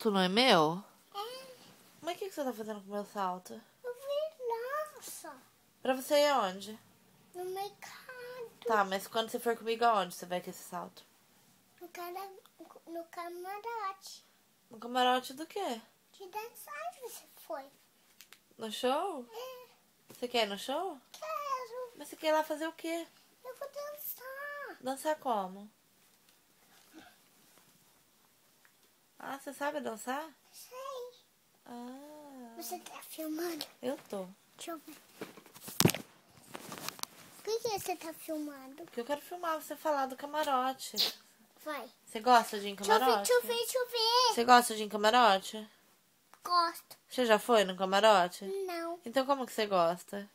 salto não é meu? É, Mas o que você tá fazendo com o meu salto? eu vi lança Pra você ir aonde? no mercado. Tá, mas quando você for comigo, aonde você vai com esse salto? No camarote. No camarote do quê? De dançar você foi. No show? É, Você quer ir no show? quero. Mas você quer ir lá fazer o quê? Eu vou dançar. Dançar como? Ah, você sabe dançar? Sei. Ah, Você tá filmando? eu tô. Deixa eu ver. Por que você tá filmando? Porque eu quero filmar você falar do camarote. Vai. Você gosta de ir em camarote? Deixa eu ver. Você gosta de ir em camarote? Gosto. Você já foi no camarote? Não. Então como que você gosta?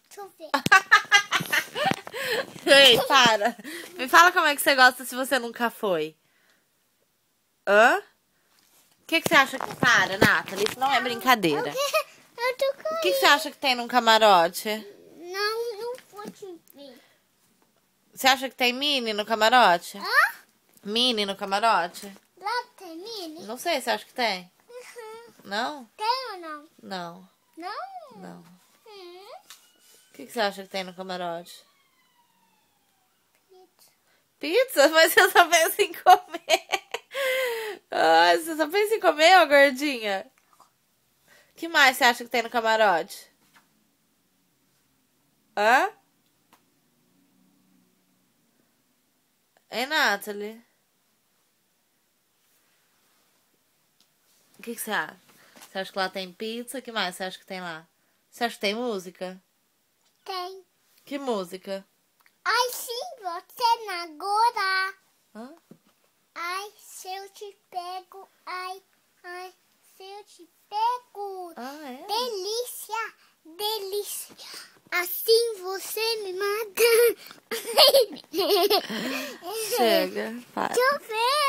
Deixa eu ver. Ei, para. Me fala como é que você gosta se você nunca foi. Hã? O que você acha que... Para, Nathalie, isso não é brincadeira. Eu tô com O que você acha que tem num camarote? Não vou te ver. Você acha que tem mini no camarote? Hã? Mini no camarote? Lá tem mini? Não sei, você acha que tem? Uhum. Não? Tem ou não? Não, Não? não. Hum. O que você acha que tem no camarote? Pizza. Pizza? Mas você só pensa em comer. Ai, você só pensa em comer, ô gordinha? O que mais você acha que tem no camarote? Hã? Hein, Nathalie? O que você acha? Você acha que lá tem pizza? O que mais você acha que tem lá? Você acha que tem música? Tem. Que música? Ai, sim, você agora. Hã? Ai, se eu te pego. Ai, se eu te pego. Ah, é? Delícia, delícia. Assim você me mata. Chega, para. Deixa eu ver.